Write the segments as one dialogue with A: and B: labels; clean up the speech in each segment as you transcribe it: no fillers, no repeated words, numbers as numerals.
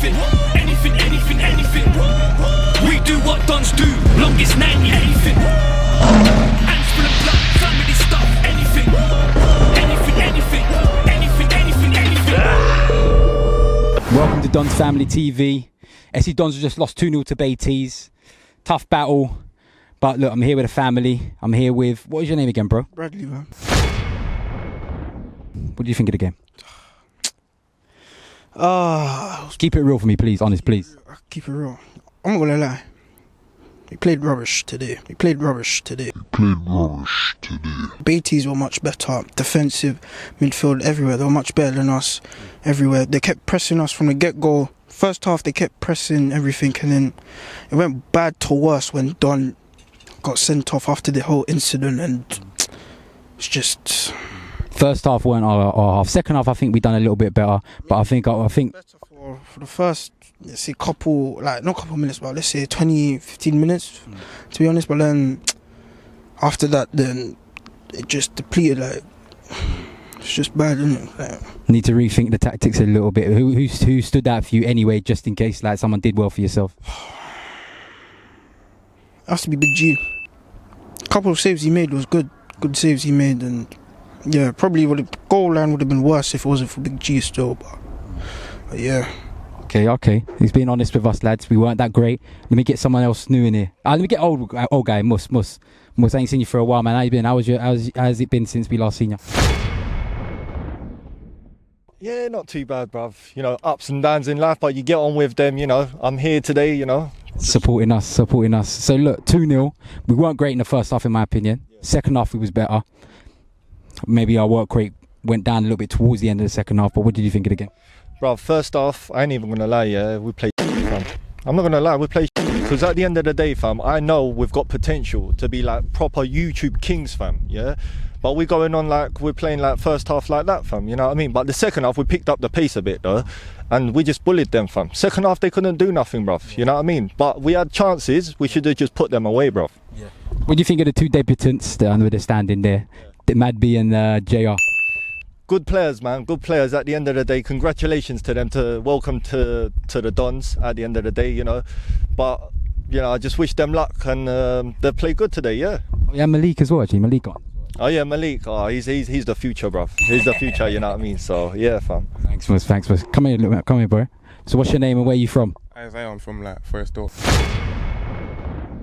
A: anything, anything, anything, anything. We do what dons do, longest 90, anything. Hands full of blood, family stuff, anything, anything, anything, anything, anything, anything.
B: Welcome to Dons Family TV. SC Dons have just lost 2-0 to Beatties. Tough battle. But look, I'm here with a family. I'm here with, what is your name again, bro?
C: Bradley, man.
B: What do you think of the game?
C: Keep
B: it real for me, please. Honest, please.
C: Keep it real. I'm not gonna lie. We played rubbish today. Beatties were much better. Defensive, midfield, everywhere. They were much better than us. Everywhere. They kept pressing us from the get-go. First half, they kept pressing everything, and then it went bad to worse when Don got sent off after the whole incident, and it's just...
B: First half weren't our half. Second half, I think we done a little bit better. But I think
C: better for the first, let's say, not couple minutes, but let's say 20, 15 minutes, to be honest. But then after that, then it just depleted. Like, it's just bad, isn't it? Like,
B: need to rethink the tactics a little bit. Who stood out for you anyway, just in case like someone did well for yourself?
C: It has to be Big G. A couple of saves he made was good saves he made, and yeah, probably the goal line would have been worse if it wasn't for Big G still, but yeah.
B: Okay. He's being honest with us, lads. We weren't that great. Let me get someone else new in here. Let me get old guy, Mus. I ain't seen you for a while, man. How you been? How has it been since we last seen you?
D: Yeah, not too bad, bruv. You know, ups and downs in life, but you get on with them, you know. I'm here today, you know.
B: Supporting us. So look, 2-0. We weren't great in the first half, in my opinion. Yeah. Second half, we was better. Maybe our work rate went down a little bit towards the end of the second half, but what did you think of the game?
D: Bro, first half, I ain't even going to lie, yeah, we played fam. I'm not going to lie, we played because at the end of the day, fam, I know we've got potential to be like proper YouTube kings, fam, yeah? But we're going on like, we're playing like first half like that, fam, you know what I mean? But the second half, we picked up the pace a bit, though, and we just bullied them, fam. Second half, they couldn't do nothing, bruv, you know what I mean? But we had chances, we should have just put them away, bruv.
B: Yeah. What do you think of the two debutants that were standing there? Madby and JR.
D: Good players, man. Good players. At the end of the day, congratulations to them. Welcome to the Dons. At the end of the day, you know. But you know, I just wish them luck, and they play good today. Yeah.
B: Yeah, Malik as well. Actually, Malik on.
D: Oh yeah, Malik. Oh, he's the future, bruv. He's the future. You know what I mean? So yeah, fam.
B: Thanks, Mus. Come here, boy. So what's your name and where you from?
E: Isaiah, I'm from like Forest Hill.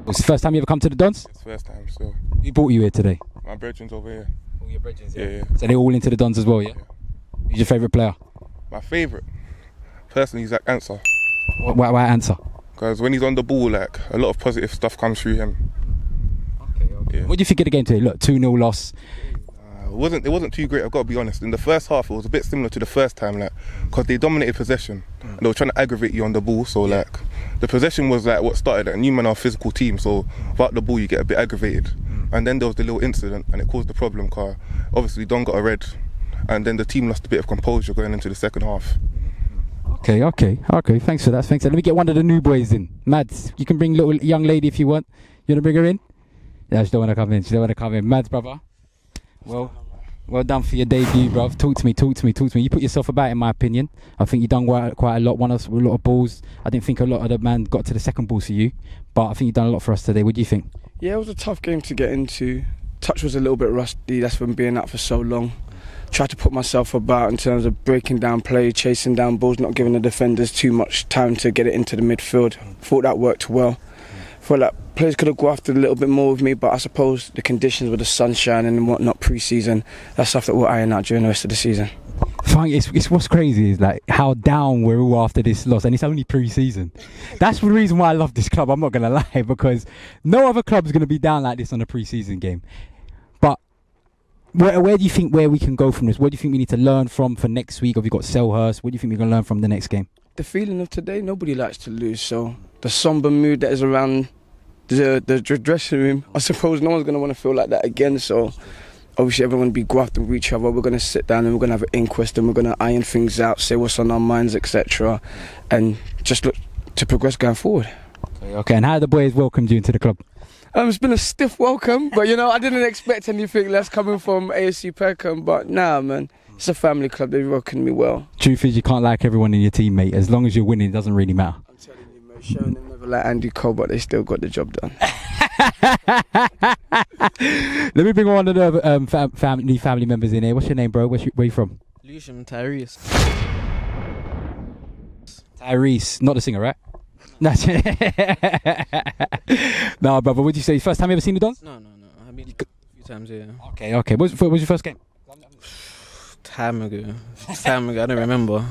B: Was it the first time you ever come to the Dons?
E: It's the first time, so.
B: Who brought you here today?
E: My brethren's over here.
B: All your brethren,
E: yeah.
B: So they're all into the Dons as well, yeah? Who's your favourite player?
E: My favourite? Personally, he's like Answer.
B: Why Answer?
E: Because when he's on the ball, like, a lot of positive stuff comes through him.
B: Okay. Yeah. What do you think of the game today? Look, 2-0 loss.
E: It wasn't too great, I've got to be honest. In the first half, it was a bit similar to the first time, like, because they dominated possession. And they were trying to aggravate you on the ball, so like, the possession was like what started it. And you men are a physical team, so without the ball, you get a bit aggravated. And then there was the little incident, and it caused the problem, because obviously Don got a red, and then the team lost a bit of composure going into the second half.
B: Okay. Thanks for that. Let me get one of the new boys in. Mads, you can bring little young lady if you want. You want to bring her in? Yeah, she don't want to come in. Mads, brother. Well done for your debut, bruv. Talk to me. You put yourself about, in my opinion. I think you done quite a lot. Won us a lot of balls. I didn't think a lot of the man got to the second balls for you, but I think you've done a lot for us today. What do you think?
F: Yeah, it was a tough game to get into. Touch was a little bit rusty. That's from being out for so long. Tried to put myself about in terms of breaking down play, chasing down balls, not giving the defenders too much time to get it into the midfield. Thought that worked well. Felt like players could have grafted a little bit more with me, but I suppose the conditions with the sunshine and whatnot pre-season, that's stuff that we'll iron out during the rest of the season.
B: It's what's crazy is like how down we're all after this loss, and it's only pre-season. That's the reason why I love this club, I'm not going to lie, because no other club is going to be down like this on a pre-season game. But where do you think we can go from this? What do you think we need to learn from for next week? Have you got Selhurst? What do you think we're going to learn from the next game?
F: The feeling of today, nobody likes to lose, so the somber mood that is around the dressing room, I suppose no one's going to want to feel like that again, so obviously everyone will be grafting with each other. We're going to sit down and we're going to have an inquest and we're going to iron things out, say what's on our minds, etc., and just look to progress going forward.
B: Okay, and how the boys welcomed you into the club?
F: It's been a stiff welcome, but you know, I didn't expect anything less coming from AFC Peckham, but nah, man, It's a family club. They welcomed me well.
B: Truth is, you can't like everyone in your team, mate. As long as you're winning, it doesn't really matter.
F: I'm telling you, mate. Showing them never like Andy Cole, but they still got the job done.
B: Let me bring one of the family members in here. What's your name, bro? Where you from?
G: Lucian Tyrese.
B: Tyrese, not the singer, right? No, no, brother. What did you say? First time you ever seen the Dons?
G: No. I've been a few times, yeah.
B: Okay. What was your first game?
G: Time ago. I don't remember.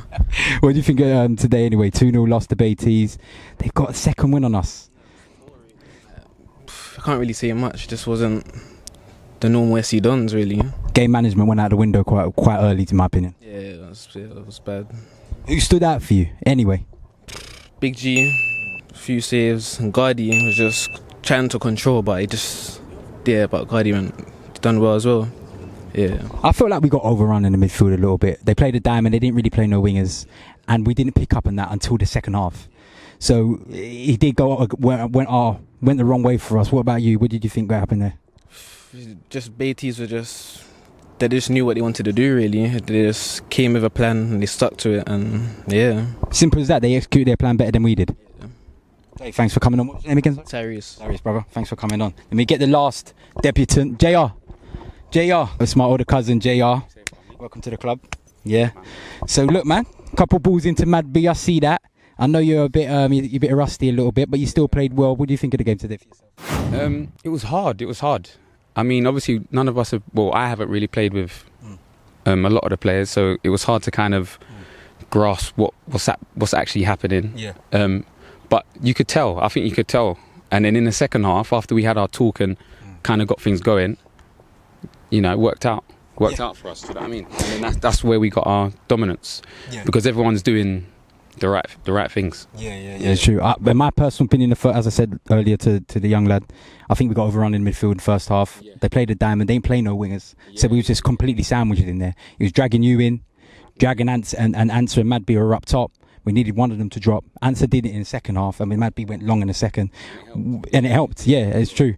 B: What do you think today anyway? 2-0 lost to Beatties. They've got a second win on us.
G: I can't really say much. It just wasn't the normal SC Dons, really.
B: Game management went out the window quite early, in my opinion.
G: Yeah, it was bad.
B: Who stood out for you anyway?
G: Big G, a few saves, and Guardy was just trying to control, but but Guardy done well as well. Yeah.
B: I felt like we got overrun in the midfield a little bit. They played a diamond, they didn't really play no wingers, and we didn't pick up on that until the second half. So he did went the wrong way for us. What about you? What did you think happened there?
G: Just Beatties they just knew what they wanted to do, really. They just came with a plan and they stuck to it, and yeah.
B: Simple as that. They executed their plan better than we did.
G: Yeah.
B: Hey, thanks for coming on. What's your name again?
G: Tyrese,
B: brother. Thanks for coming on. Let me get the last debutant, JR. It's my older cousin, JR. Welcome to the club. Yeah. So look, man, couple balls into Mad B. I see that. I know you're a bit rusty a little bit, but you still played well. What do you think of the game today for yourself?
H: It was hard. I mean, obviously, none of us have. Well, I haven't really played with a lot of the players, so it was hard to kind of grasp what's actually happening.
B: Yeah.
H: But you could tell. I think you could tell. And then in the second half, after we had our talk and kind of got things going, it worked out. Out for us. You know what I mean? And then that's where we got our dominance, because everyone's doing the right things.
B: Yeah, it's true. In my personal opinion, as I said earlier to the young lad, I think we got overrun in midfield in the first half. Yeah. They played a diamond. They didn't play no wingers. Yeah. So we was just completely sandwiched in there. He was dragging you in, dragging Answer and Madby were up top. We needed one of them to drop. Answer did it in the second half. I mean, Madby went long in the second, and it helped. Yeah, it's true.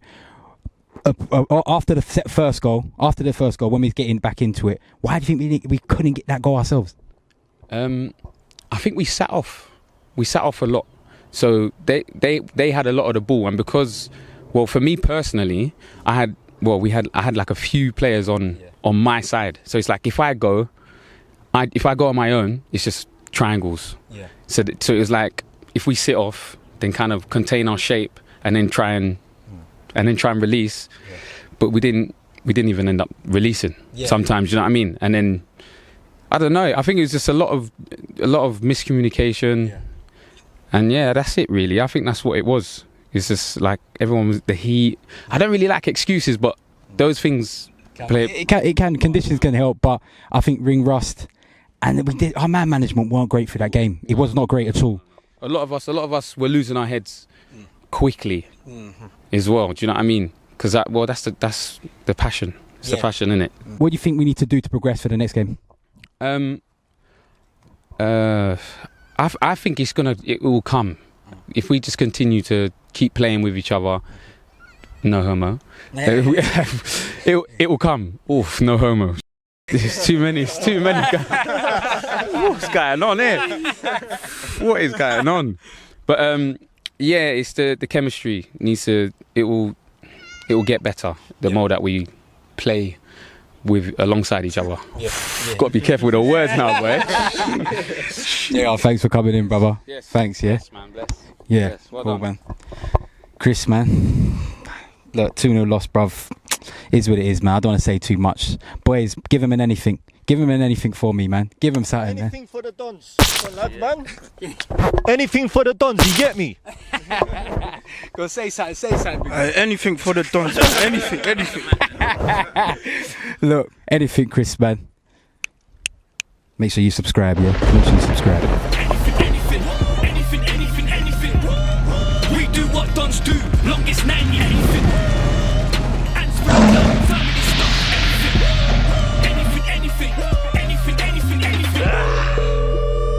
B: After the first goal, when we was getting back into it, why do you think we couldn't get that goal ourselves?
H: I think we sat off a lot. So they had a lot of the ball, and because, well, for me personally, I had like a few players on my side. So it's like if I go on my own, it's just triangles. Yeah. So it was like if we sit off, then kind of contain our shape, and then try and release. Yeah. But we didn't even end up releasing. Yeah. Sometimes, you know what I mean? And then I don't know. I think it was just a lot of miscommunication. Yeah. And yeah, that's it really. I think that's what it was. It's just like everyone was the heat. I don't really like excuses, but those things play.
B: Conditions can help, but I think ring rust and our man management weren't great for that game. It was not great at all.
H: A lot of us were losing our heads quickly as well. Do you know what I mean? Because that's the passion. It's the passion, isn't it?
B: What do you think we need to do to progress for the next game?
H: I think it will come if we just continue to keep playing with each other. No homo. It will come. Oof, no homo. It's too many. What's going on here? What is going on? But yeah, it's the chemistry needs to. It will get better the more that we play alongside each other. Yeah. Got to be careful with the words now, boy.
B: Yeah, thanks for coming in, brother.
H: Yes.
B: Thanks, yeah.
H: Yes, man, bless.
B: Yeah,
H: yes, well
B: cool,
H: done.
B: man. Chris, man. Look, 2-0 loss, bruv. Is what it is, man. I don't want to say too much. Boys, give him an anything. Give him an anything for me, man. Give him something,
D: anything man. For the Dons, man. Anything for the Dons, you get me?
B: Go say something.
C: Anything for the Dons. anything.
B: Look, anything, Chris, man. Make sure you subscribe, yeah? Make sure you subscribe.
A: Anything. We do what Dons do. Longest 90, anything. And